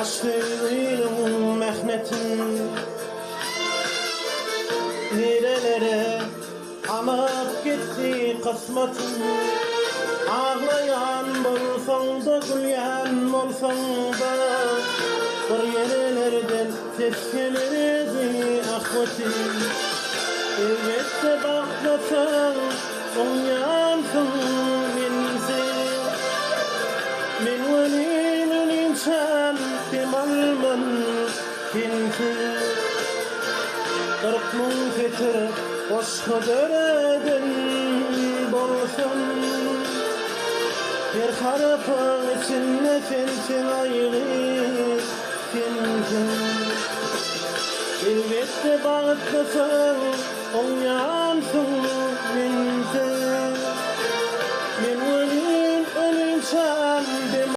Aşkıyla mehnetin nerelere alıp gitti kısmetin. Ağlayan bolsan da gülyen bolsan da bir yerlerden ses gelirdi ahvetin. Elbette bakmasan sonyansın minsin. Min velinin insan kemalman kinsin. 40 ming fetir boşqa döredin bolsun. Bir harapın içinde sensin ayrı kinsin. Elbette bağıtlasın, on yansın minsin.